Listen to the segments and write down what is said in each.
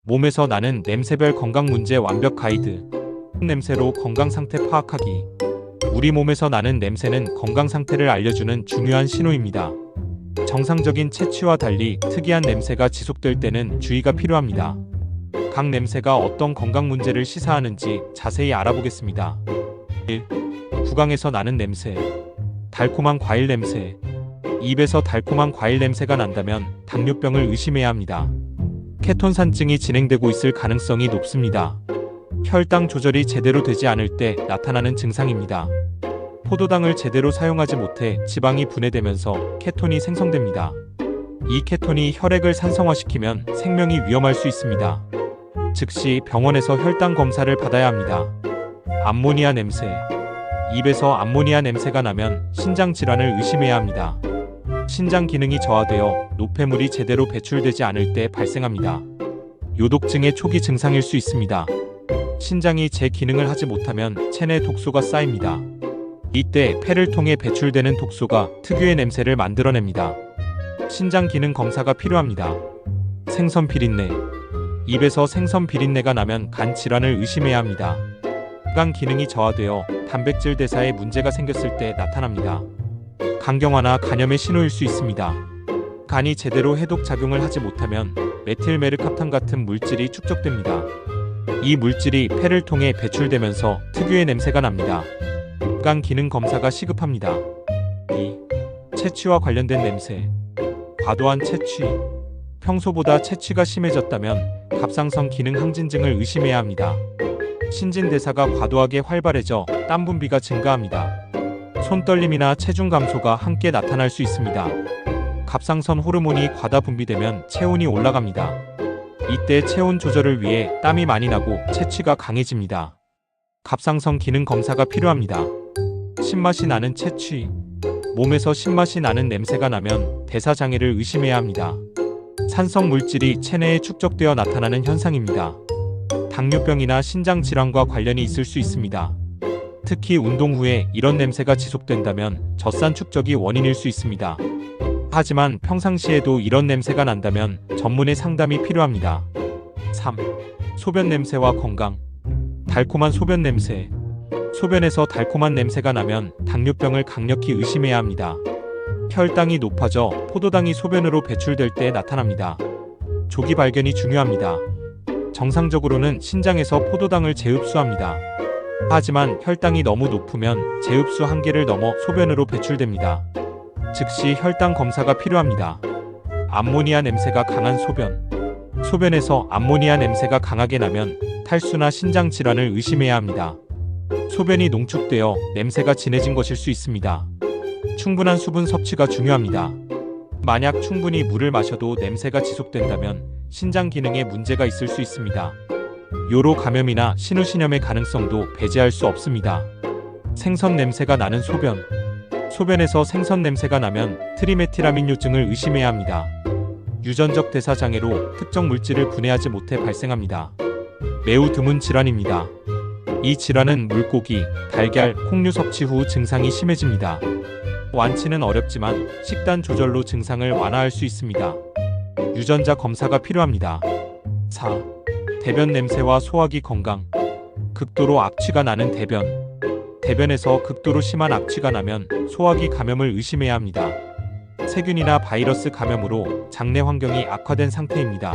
몸에서 나는 냄새별 건강 문제 완벽 가이드. 냄새로 건강 상태 파악하기. 우리 몸에서 나는 냄새는 건강 상태를 알려주는 중요한 신호입니다. 정상적인 채취와 달리 특이한 냄새가 지속될 때는 주의가 필요합니다. 각 냄새가 어떤 건강 문제를 시사하는지 자세히 알아보겠습니다. 1. 구강에서 나는 냄새. 달콤한 과일 냄새. 입에서 달콤한 과일 냄새가 난다면 당뇨병을 의심해야 합니다. 케톤산증이 진행되고 있을 가능성이 높습니다. 혈당 조절이 제대로 되지 않을 때 나타나는 증상입니다. 포도당을 제대로 사용하지 못해 지방이 분해되면서 케톤이 생성됩니다. 이 케톤이 혈액을 산성화시키면 생명이 위험할 수 있습니다. 즉시 병원에서 혈당 검사를 받아야 합니다. 암모니아 냄새. 입에서 암모니아 냄새가 나면 신장 질환을 의심해야 합니다. 신장 기능이 저하되어 노폐물이 제대로 배출되지 않을 때 발생합니다. 요독증의 초기 증상일 수 있습니다. 신장이 제 기능을 하지 못하면 체내 독소가 쌓입니다. 이때 폐를 통해 배출되는 독소가 특유의 냄새를 만들어냅니다. 신장 기능 검사가 필요합니다. 생선 비린내. 입에서 생선 비린내가 나면 간 질환을 의심해야 합니다. 간 기능이 저하되어 단백질 대사에 문제가 생겼을 때 나타납니다. 간경화나 간염의 신호일 수 있습니다. 간이 제대로 해독 작용을 하지 못하면 메틸메르캅탄 같은 물질이 축적됩니다. 이 물질이 폐를 통해 배출되면서 특유의 냄새가 납니다. 간 기능 검사가 시급합니다. 2. 채취와 관련된 냄새. 과도한 채취. 평소보다 채취가 심해졌다면 갑상선 기능 항진증을 의심해야 합니다. 신진대사가 과도하게 활발해져 땀 분비가 증가합니다. 손떨림이나 체중 감소가 함께 나타날 수 있습니다. 갑상선 호르몬이 과다 분비되면 체온이 올라갑니다. 이때 체온 조절을 위해 땀이 많이 나고 채취가 강해집니다. 갑상선 기능 검사가 필요합니다. 신맛이 나는 채취. 몸에서 신맛이 나는 냄새가 나면 대사장애를 의심해야 합니다. 산성 물질이 체내에 축적되어 나타나는 현상입니다. 당뇨병이나 신장 질환과 관련이 있을 수 있습니다. 특히 운동 후에 이런 냄새가 지속된다면 젖산 축적이 원인일 수 있습니다. 하지만 평상시에도 이런 냄새가 난다면 전문의 상담이 필요합니다. 3. 소변 냄새와 건강. 달콤한 소변 냄새. 소변에서 달콤한 냄새가 나면 당뇨병을 강력히 의심해야 합니다. 혈당이 높아져 포도당이 소변으로 배출될 때 나타납니다. 조기 발견이 중요합니다. 정상적으로는 신장에서 포도당을 재흡수합니다. 하지만 혈당이 너무 높으면 재흡수 한계를 넘어 소변으로 배출됩니다. 즉시 혈당 검사가 필요합니다. 암모니아 냄새가 강한 소변. 소변에서 암모니아 냄새가 강하게 나면 탈수나 신장 질환을 의심해야 합니다. 소변이 농축되어 냄새가 진해진 것일 수 있습니다. 충분한 수분 섭취가 중요합니다. 만약 충분히 물을 마셔도 냄새가 지속된다면 신장 기능에 문제가 있을 수 있습니다. 요로 감염이나 신우신염의 가능성도 배제할 수 없습니다. 생선 냄새가 나는 소변. 소변에서 생선 냄새가 나면 트리메틸아민요증을 의심해야 합니다. 유전적 대사장애로 특정 물질을 분해하지 못해 발생합니다. 매우 드문 질환입니다. 이 질환은 물고기, 달걀, 콩류 섭취 후 증상이 심해집니다. 완치는 어렵지만 식단 조절로 증상을 완화할 수 있습니다. 유전자 검사가 필요합니다. 4. 대변 냄새와 소화기 건강. 극도로 악취가 나는 대변. 대변에서 극도로 심한 악취가 나면 소화기 감염을 의심해야 합니다. 세균이나 바이러스 감염으로 장내 환경이 악화된 상태입니다.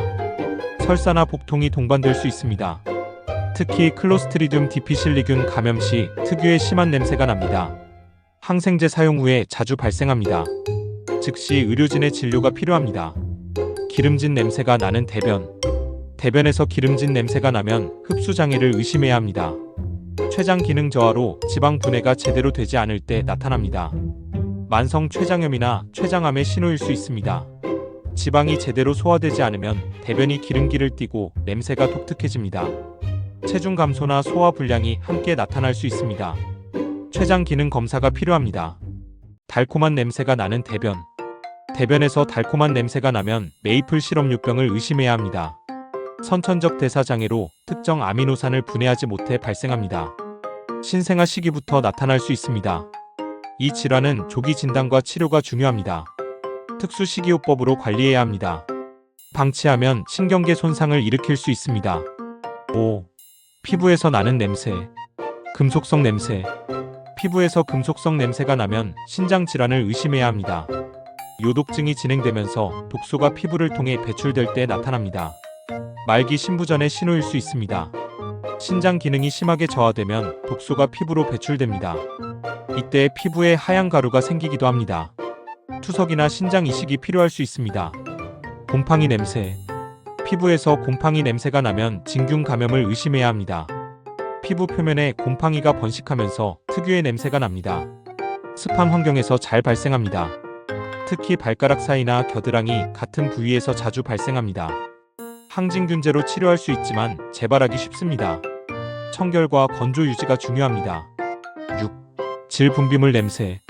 설사나 복통이 동반될 수 있습니다. 특히 클로스트리디움 디피실리균 감염 시 특유의 심한 냄새가 납니다. 항생제 사용 후에 자주 발생합니다. 즉시 의료진의 진료가 필요합니다. 기름진 냄새가 나는 대변. 대변에서 기름진 냄새가 나면 흡수 장애를 의심해야 합니다. 췌장 기능 저하로 지방 분해가 제대로 되지 않을 때 나타납니다. 만성 췌장염이나 췌장암의 신호일 수 있습니다. 지방이 제대로 소화되지 않으면 대변이 기름기를 띠고 냄새가 독특해집니다. 체중 감소나 소화 불량이 함께 나타날 수 있습니다. 췌장 기능 검사가 필요합니다. 달콤한 냄새가 나는 대변. 대변에서 달콤한 냄새가 나면 메이플 시럽류병을 의심해야 합니다. 선천적 대사장애로 특정 아미노산을 분해하지 못해 발생합니다. 신생아 시기부터 나타날 수 있습니다. 이 질환은 조기 진단과 치료가 중요합니다. 특수 식이요법으로 관리해야 합니다. 방치하면 신경계 손상을 일으킬 수 있습니다. 5. 피부에서 나는 냄새. 금속성 냄새. 피부에서 금속성 냄새가 나면 신장 질환을 의심해야 합니다. 요독증이 진행되면서 독소가 피부를 통해 배출될 때 나타납니다. 말기 신부전의 신호일 수 있습니다. 신장 기능이 심하게 저하되면 독소가 피부로 배출됩니다. 이때 피부에 하얀 가루가 생기기도 합니다. 투석이나 신장 이식이 필요할 수 있습니다. 곰팡이 냄새. 피부에서 곰팡이 냄새가 나면 진균 감염을 의심해야 합니다. 피부 표면에 곰팡이가 번식하면서 특유의 냄새가 납니다. 습한 환경에서 잘 발생합니다. 특히 발가락 사이나 겨드랑이 같은 부위에서 자주 발생합니다. 항진균제로 치료할 수 있지만 재발하기 쉽습니다. 청결과 건조 유지가 중요합니다. 6. 질 분비물 냄새.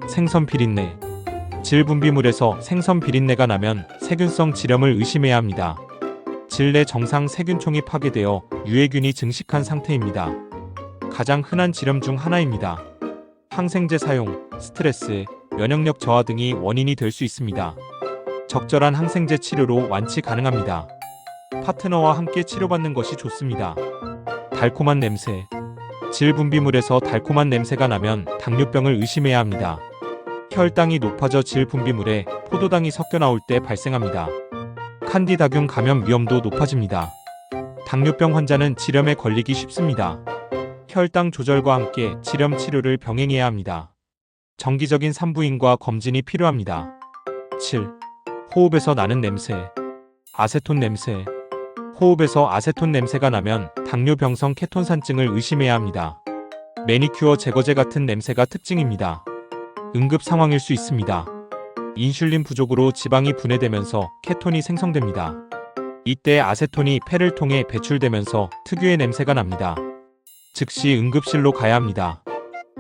생선 비린내. 질 분비물에서 생선 비린내가 나면 세균성 질염을 의심해야 합니다. 질 내 정상 세균총이 파괴되어 유해균이 증식한 상태입니다. 가장 흔한 질염 중 하나입니다. 항생제 사용, 스트레스, 면역력 저하 등이 원인이 될 수 있습니다. 적절한 항생제 치료로 완치 가능합니다. 파트너와 함께 치료받는 것이 좋습니다. 달콤한 냄새. 질 분비물에서 달콤한 냄새가 나면 당뇨병을 의심해야 합니다. 혈당이 높아져 질 분비물에 포도당이 섞여 나올 때 발생합니다. 칸디다균 감염 위험도 높아집니다. 당뇨병 환자는 질염에 걸리기 쉽습니다. 혈당 조절과 함께 질염 치료를 병행해야 합니다. 정기적인 산부인과 검진이 필요합니다. 7. 호흡에서 나는 냄새. 아세톤 냄새. 호흡에서 아세톤 냄새가 나면 당뇨병성 케톤산증을 의심해야 합니다. 매니큐어 제거제 같은 냄새가 특징입니다. 응급 상황일 수 있습니다. 인슐린 부족으로 지방이 분해되면서 케톤이 생성됩니다. 이때 아세톤이 폐를 통해 배출되면서 특유의 냄새가 납니다. 즉시 응급실로 가야 합니다.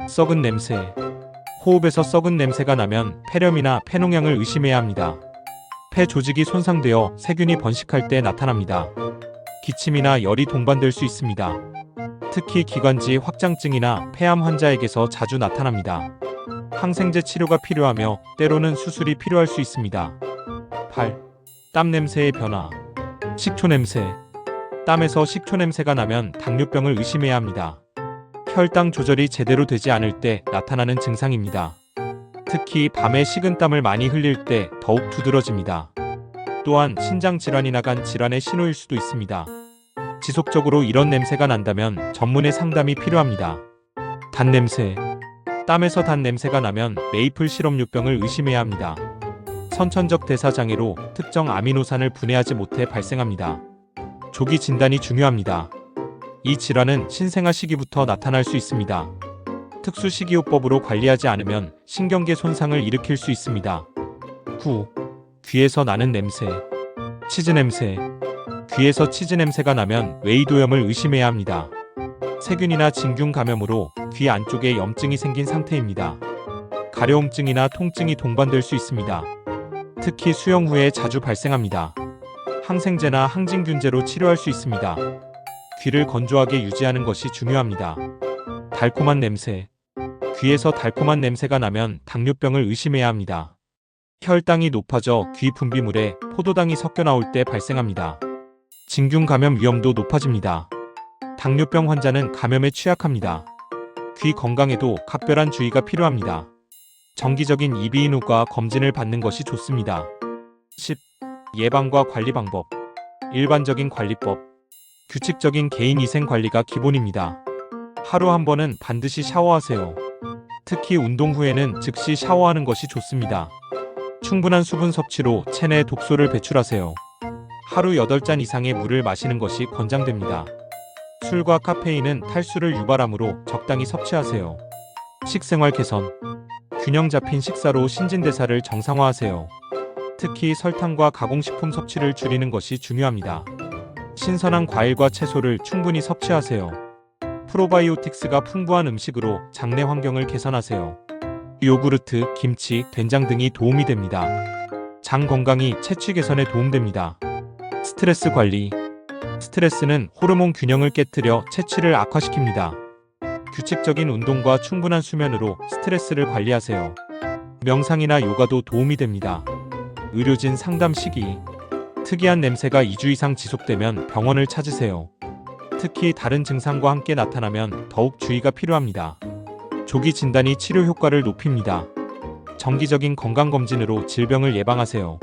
썩은 냄새. 호흡에서 썩은 냄새가 나면 폐렴이나 폐농양을 의심해야 합니다. 폐 조직이 손상되어 세균이 번식할 때 나타납니다. 기침이나 열이 동반될 수 있습니다. 특히 기관지 확장증이나 폐암 환자에게서 자주 나타납니다. 항생제 치료가 필요하며 때로는 수술이 필요할 수 있습니다. 8. 땀 냄새의 변화. 식초 냄새. 땀에서 식초 냄새가 나면 당뇨병을 의심해야 합니다. 혈당 조절이 제대로 되지 않을 때 나타나는 증상입니다. 특히 밤에 식은땀을 많이 흘릴 때 더욱 두드러집니다. 또한 신장 질환이나 간 질환의 신호일 수도 있습니다. 지속적으로 이런 냄새가 난다면 전문의 상담이 필요합니다. 단 냄새. 땀에서 단 냄새가 나면 메이플 시럽류병을 의심해야 합니다. 선천적 대사장애로 특정 아미노산을 분해하지 못해 발생합니다. 조기 진단이 중요합니다. 이 질환은 신생아 시기부터 나타날 수 있습니다. 특수 식이요법으로 관리하지 않으면 신경계 손상을 일으킬 수 있습니다. 9. 귀에서 나는 냄새. 치즈 냄새. 귀에서 치즈 냄새가 나면 웨이도염을 의심해야 합니다. 세균이나 진균 감염으로 귀 안쪽에 염증이 생긴 상태입니다. 가려움증이나 통증이 동반될 수 있습니다. 특히 수영 후에 자주 발생합니다. 항생제나 항진균제로 치료할 수 있습니다. 귀를 건조하게 유지하는 것이 중요합니다. 달콤한 냄새. 귀에서 달콤한 냄새가 나면 당뇨병을 의심해야 합니다. 혈당이 높아져 귀 분비물에 포도당이 섞여 나올 때 발생합니다. 진균 감염 위험도 높아집니다. 당뇨병 환자는 감염에 취약합니다. 귀 건강에도 각별한 주의가 필요합니다. 정기적인 이비인후과 검진을 받는 것이 좋습니다. 10. 예방과 관리 방법. 일반적인 관리법. 규칙적인 개인 위생 관리가 기본입니다. 하루 한 번은 반드시 샤워하세요. 특히 운동 후에는 즉시 샤워하는 것이 좋습니다. 충분한 수분 섭취로 체내 독소를 배출하세요. 하루 8잔 이상의 물을 마시는 것이 권장됩니다. 술과 카페인은 탈수를 유발하므로 적당히 섭취하세요. 식생활 개선. 균형 잡힌 식사로 신진대사를 정상화하세요. 특히 설탕과 가공식품 섭취를 줄이는 것이 중요합니다. 신선한 과일과 채소를 충분히 섭취하세요. 프로바이오틱스가 풍부한 음식으로 장내 환경을 개선하세요. 요구르트, 김치, 된장 등이 도움이 됩니다. 장 건강이 채취 개선에 도움됩니다. 스트레스 관리. 스트레스는 호르몬 균형을 깨뜨려 채취를 악화시킵니다. 규칙적인 운동과 충분한 수면으로 스트레스를 관리하세요. 명상이나 요가도 도움이 됩니다. 의료진 상담 시기. 특이한 냄새가 2주 이상 지속되면 병원을 찾으세요. 특히 다른 증상과 함께 나타나면 더욱 주의가 필요합니다. 조기 진단이 치료 효과를 높입니다. 정기적인 건강검진으로 질병을 예방하세요.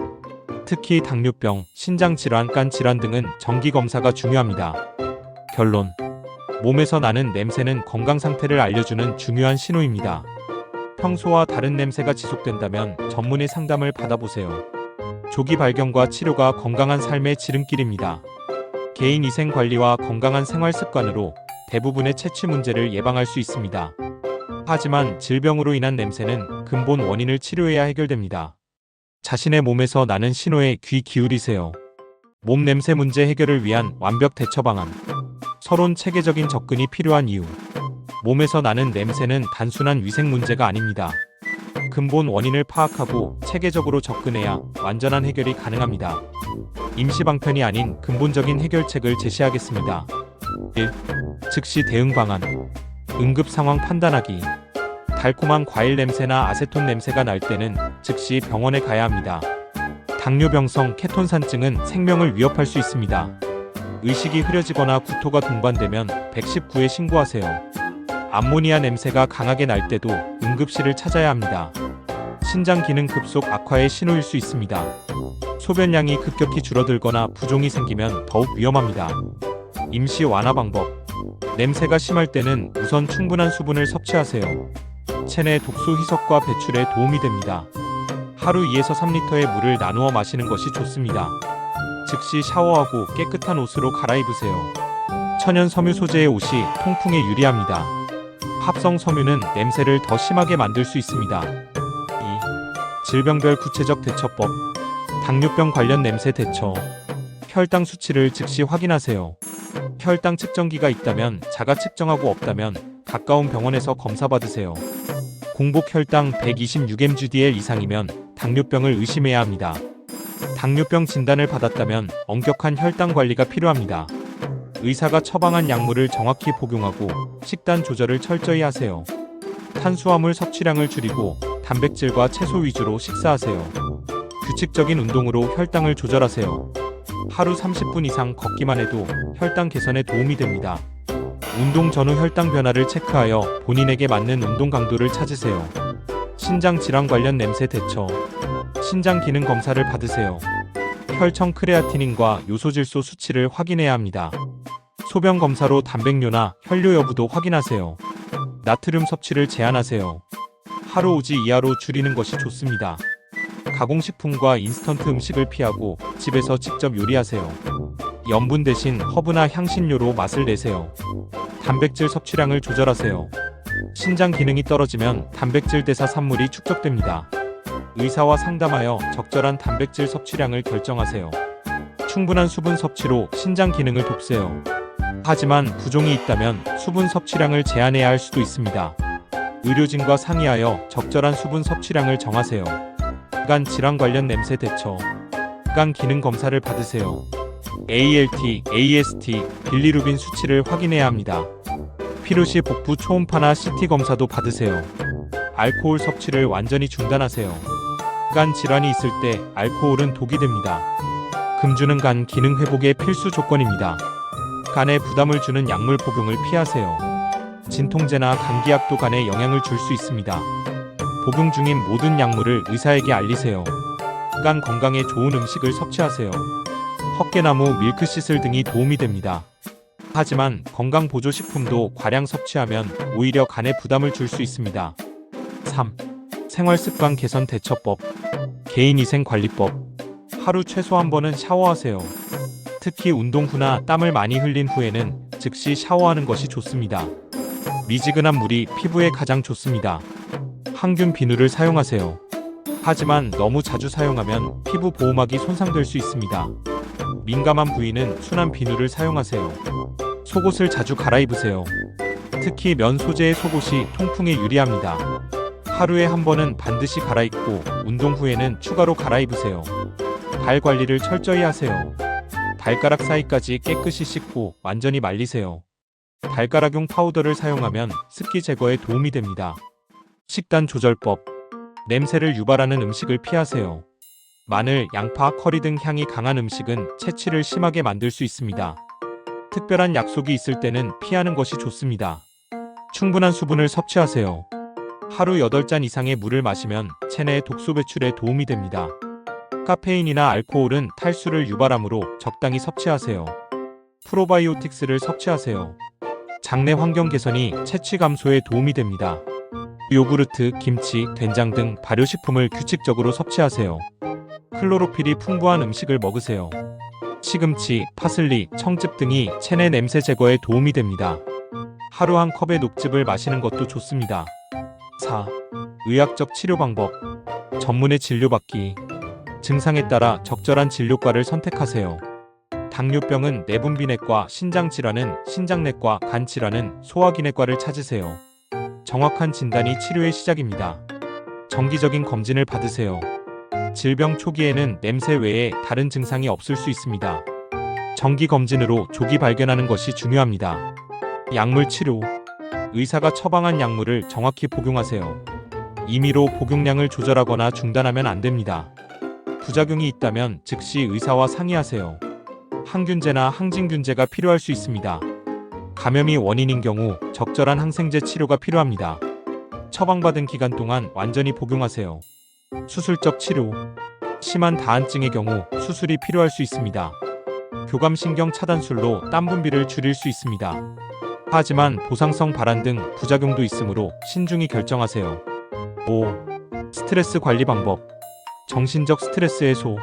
특히 당뇨병, 신장질환, 肝질환 등은 정기검사가 중요합니다. 결론: 몸에서 나는 냄새는 건강 상태를 알려주는 중요한 신호입니다. 평소와 다른 냄새가 지속된다면 전문의 상담을 받아보세요. 조기 발견과 치료가 건강한 삶의 지름길입니다. 개인 위생 관리와 건강한 생활 습관으로 대부분의 채취 문제를 예방할 수 있습니다. 하지만 질병으로 인한 냄새는 근본 원인을 치료해야 해결됩니다. 자신의 몸에서 나는 신호에 귀 기울이세요. 몸 냄새 문제 해결을 위한 완벽 대처 방안. 서론 체계적인 접근이 필요한 이유. 몸에서 나는 냄새는 단순한 위생 문제가 아닙니다. 근본 원인을 파악하고 체계적으로 접근해야 완전한 해결이 가능합니다. 임시 방편이 아닌 근본적인 해결책을 제시하겠습니다. 1. 즉시 대응 방안. 응급 상황 판단하기. 달콤한 과일 냄새나 아세톤 냄새가 날 때는 즉시 병원에 가야 합니다. 당뇨병성 케톤산증은 생명을 위협할 수 있습니다. 의식이 흐려지거나 구토가 동반되면 119에 신고하세요. 암모니아 냄새가 강하게 날 때도 응급실을 찾아야 합니다. 신장 기능 급속 악화의 신호일 수 있습니다. 소변량이 급격히 줄어들거나 부종이 생기면 더욱 위험합니다. 임시 완화 방법. 냄새가 심할 때는 우선 충분한 수분을 섭취하세요. 체내 독소 희석과 배출에 도움이 됩니다. 하루 2에서 3리터의 물을 나누어 마시는 것이 좋습니다. 즉시 샤워하고 깨끗한 옷으로 갈아입으세요. 천연 섬유 소재의 옷이 통풍에 유리합니다. 합성 섬유는 냄새를 더 심하게 만들 수 있습니다. 2. 질병별 구체적 대처법. 당뇨병 관련 냄새 대처. 혈당 수치를 즉시 확인하세요. 혈당 측정기가 있다면 자가 측정하고 없다면 가까운 병원에서 검사 받으세요. 공복 혈당 126mg/dl 이상이면 당뇨병을 의심해야 합니다. 당뇨병 진단을 받았다면 엄격한 혈당 관리가 필요합니다. 의사가 처방한 약물을 정확히 복용하고 식단 조절을 철저히 하세요. 탄수화물 섭취량을 줄이고 단백질과 채소 위주로 식사하세요. 규칙적인 운동으로 혈당을 조절하세요. 하루 30분 이상 걷기만 해도 혈당 개선에 도움이 됩니다. 운동 전후 혈당 변화를 체크하여 본인에게 맞는 운동 강도를 찾으세요. 신장 질환 관련 냄새 대처. 신장 기능 검사를 받으세요. 혈청 크레아티닌과 요소질소 수치를 확인해야 합니다. 소변 검사로 단백뇨나 혈뇨 여부도 확인하세요. 나트륨 섭취를 제한하세요. 하루 5지 이하로 줄이는 것이 좋습니다. 가공식품과 인스턴트 음식을 피하고 집에서 직접 요리하세요. 염분 대신 허브나 향신료로 맛을 내세요. 단백질 섭취량을 조절하세요. 신장 기능이 떨어지면 단백질 대사 산물이 축적됩니다. 의사와 상담하여 적절한 단백질 섭취량을 결정하세요. 충분한 수분 섭취로 신장 기능을 돕세요. 하지만 부종이 있다면 수분 섭취량을 제한해야 할 수도 있습니다. 의료진과 상의하여 적절한 수분 섭취량을 정하세요. 간 질환 관련 냄새 대처. 간 기능 검사를 받으세요. ALT, AST, 빌리루빈 수치를 확인해야 합니다. 필요시 복부 초음파나 CT 검사도 받으세요. 알코올 섭취를 완전히 중단하세요. 간 질환이 있을 때 알코올은 독이 됩니다. 금주는 간 기능 회복의 필수 조건입니다. 간에 부담을 주는 약물 복용을 피하세요. 진통제나 감기약도 간에 영향을 줄 수 있습니다. 복용 중인 모든 약물을 의사에게 알리세요. 간 건강에 좋은 음식을 섭취하세요. 헛개나무, 밀크시슬 등이 도움이 됩니다. 하지만 건강보조식품도 과량 섭취하면 오히려 간에 부담을 줄 수 있습니다. 3. 생활습관 개선 대처법. 개인위생관리법. 하루 최소 한 번은 샤워하세요. 특히 운동 후나 땀을 많이 흘린 후에는 즉시 샤워하는 것이 좋습니다. 미지근한 물이 피부에 가장 좋습니다. 항균 비누를 사용하세요. 하지만 너무 자주 사용하면 피부 보호막이 손상될 수 있습니다. 민감한 부위는 순한 비누를 사용하세요. 속옷을 자주 갈아입으세요. 특히 면 소재의 속옷이 통풍에 유리합니다. 하루에 한 번은 반드시 갈아입고 운동 후에는 추가로 갈아입으세요. 발 관리를 철저히 하세요. 발가락 사이까지 깨끗이 씻고 완전히 말리세요. 발가락용 파우더를 사용하면 습기 제거에 도움이 됩니다. 식단 조절법. 냄새를 유발하는 음식을 피하세요. 마늘, 양파, 커리 등 향이 강한 음식은 체취를 심하게 만들 수 있습니다. 특별한 약속이 있을 때는 피하는 것이 좋습니다. 충분한 수분을 섭취하세요. 하루 8잔 이상의 물을 마시면 체내의 독소 배출에 도움이 됩니다. 카페인이나 알코올은 탈수를 유발하므로 적당히 섭취하세요. 프로바이오틱스를 섭취하세요. 장내 환경 개선이 체취 감소에 도움이 됩니다. 요구르트, 김치, 된장 등 발효식품을 규칙적으로 섭취하세요. 클로로필이 풍부한 음식을 먹으세요. 시금치, 파슬리, 청즙 등이 체내 냄새 제거에 도움이 됩니다. 하루 한 컵의 녹즙을 마시는 것도 좋습니다. 4. 의학적 치료 방법. 전문의 진료받기. 증상에 따라 적절한 진료과를 선택하세요. 당뇨병은 내분비내과, 신장질환은 신장내과, 간질환은 소화기내과를 찾으세요. 정확한 진단이 치료의 시작입니다. 정기적인 검진을 받으세요. 질병 초기에는 냄새 외에 다른 증상이 없을 수 있습니다. 정기 검진으로 조기 발견하는 것이 중요합니다. 약물 치료. 의사가 처방한 약물을 정확히 복용하세요. 임의로 복용량을 조절하거나 중단하면 안 됩니다. 부작용이 있다면 즉시 의사와 상의하세요. 항균제나 항진균제가 필요할 수 있습니다. 감염이 원인인 경우 적절한 항생제 치료가 필요합니다. 처방받은 기간 동안 완전히 복용하세요. 수술적 치료. 심한 다한증의 경우 수술이 필요할 수 있습니다. 교감신경 차단술로 땀 분비를 줄일 수 있습니다. 하지만 보상성 발한 등 부작용도 있으므로 신중히 결정하세요. 5. 스트레스 관리 방법. 정신적 스트레스 해소.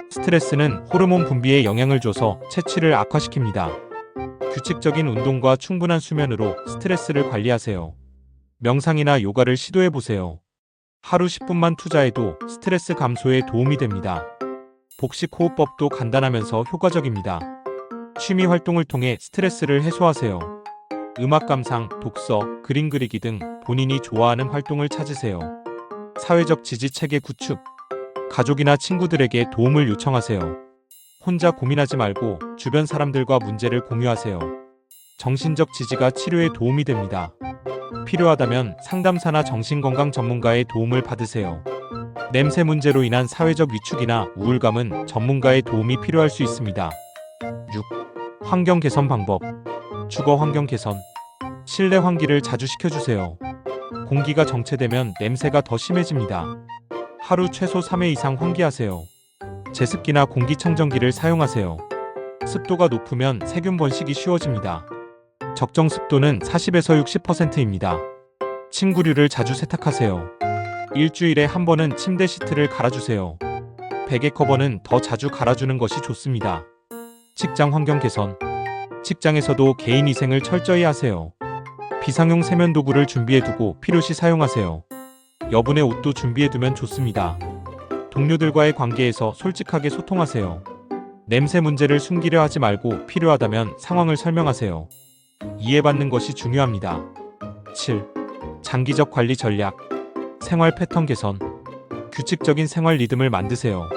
스트레스는 호르몬 분비에 영향을 줘서 체취를 악화시킵니다. 규칙적인 운동과 충분한 수면으로 스트레스를 관리하세요. 명상이나 요가를 시도해보세요. 하루 10분만 투자해도 스트레스 감소에 도움이 됩니다. 복식호흡법도 간단하면서 효과적입니다. 취미 활동을 통해 스트레스를 해소하세요. 음악 감상, 독서, 그림 그리기 등 본인이 좋아하는 활동을 찾으세요. 사회적 지지 체계 구축. 가족이나 친구들에게 도움을 요청하세요. 혼자 고민하지 말고 주변 사람들과 문제를 공유하세요. 정신적 지지가 치료에 도움이 됩니다. 필요하다면 상담사나 정신건강 전문가의 도움을 받으세요. 냄새 문제로 인한 사회적 위축이나 우울감은 전문가의 도움이 필요할 수 있습니다. 6. 환경 개선 방법. 주거 환경 개선. 실내 환기를 자주 시켜주세요. 공기가 정체되면 냄새가 더 심해집니다. 하루 최소 3회 이상 환기하세요. 제습기나 공기청정기를 사용하세요. 습도가 높으면 세균 번식이 쉬워집니다. 적정 습도는 40에서 60%입니다. 침구류를 자주 세탁하세요. 일주일에 한 번은 침대 시트를 갈아주세요. 베개 커버는 더 자주 갈아주는 것이 좋습니다. 직장 환경 개선. 직장에서도 개인 위생을 철저히 하세요. 비상용 세면 도구를 준비해두고 필요시 사용하세요. 여분의 옷도 준비해두면 좋습니다. 동료들과의 관계에서 솔직하게 소통하세요. 냄새 문제를 숨기려 하지 말고 필요하다면 상황을 설명하세요. 이해받는 것이 중요합니다. 7. 장기적 관리 전략. 생활 패턴 개선. 규칙적인 생활 리듬을 만드세요.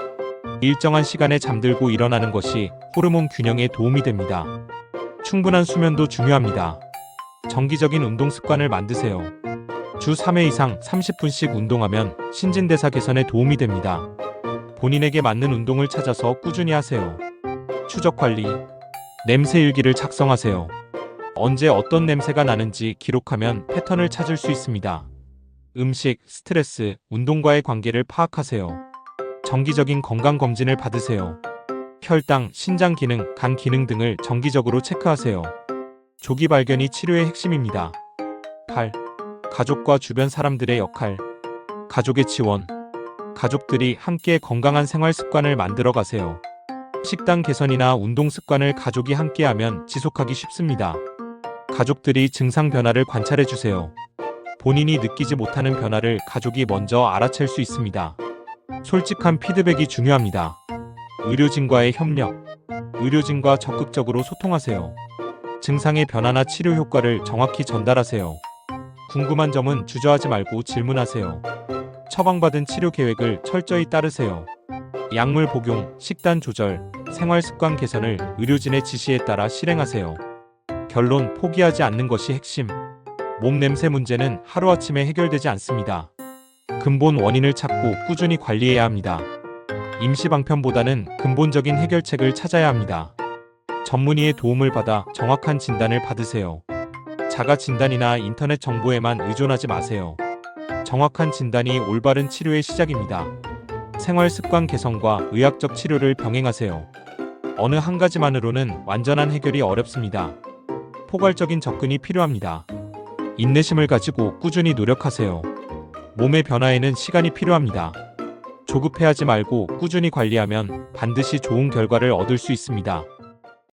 일정한 시간에 잠들고 일어나는 것이 호르몬 균형에 도움이 됩니다. 충분한 수면도 중요합니다. 정기적인 운동 습관을 만드세요. 주 3회 이상 30분씩 운동하면 신진대사 개선에 도움이 됩니다. 본인에게 맞는 운동을 찾아서 꾸준히 하세요. 추적 관리. 냄새 일기를 작성하세요. 언제 어떤 냄새가 나는지 기록하면 패턴을 찾을 수 있습니다. 음식, 스트레스, 운동과의 관계를 파악하세요. 정기적인 건강검진을 받으세요. 혈당, 신장 기능, 간 기능 등을 정기적으로 체크하세요. 조기 발견이 치료의 핵심입니다. 8. 가족과 주변 사람들의 역할. 가족의 지원. 가족들이 함께 건강한 생활 습관을 만들어 가세요. 식단 개선이나 운동 습관을 가족이 함께하면 지속하기 쉽습니다. 가족들이 증상 변화를 관찰해 주세요. 본인이 느끼지 못하는 변화를 가족이 먼저 알아챌 수 있습니다. 솔직한 피드백이 중요합니다. 의료진과의 협력. 의료진과 적극적으로 소통하세요. 증상의 변화나 치료 효과를 정확히 전달하세요. 궁금한 점은 주저하지 말고 질문하세요. 처방받은 치료 계획을 철저히 따르세요. 약물 복용, 식단 조절, 생활 습관 개선을 의료진의 지시에 따라 실행하세요. 결론, 포기하지 않는 것이 핵심. 몸 냄새 문제는 하루아침에 해결되지 않습니다. 근본 원인을 찾고 꾸준히 관리해야 합니다. 임시방편보다는 근본적인 해결책을 찾아야 합니다. 전문의의 도움을 받아 정확한 진단을 받으세요. 자가 진단이나 인터넷 정보에만 의존하지 마세요. 정확한 진단이 올바른 치료의 시작입니다. 생활 습관 개선과 의학적 치료를 병행하세요. 어느 한 가지만으로는 완전한 해결이 어렵습니다. 포괄적인 접근이 필요합니다. 인내심을 가지고 꾸준히 노력하세요. 몸의 변화에는 시간이 필요합니다. 조급해하지 말고 꾸준히 관리하면 반드시 좋은 결과를 얻을 수 있습니다.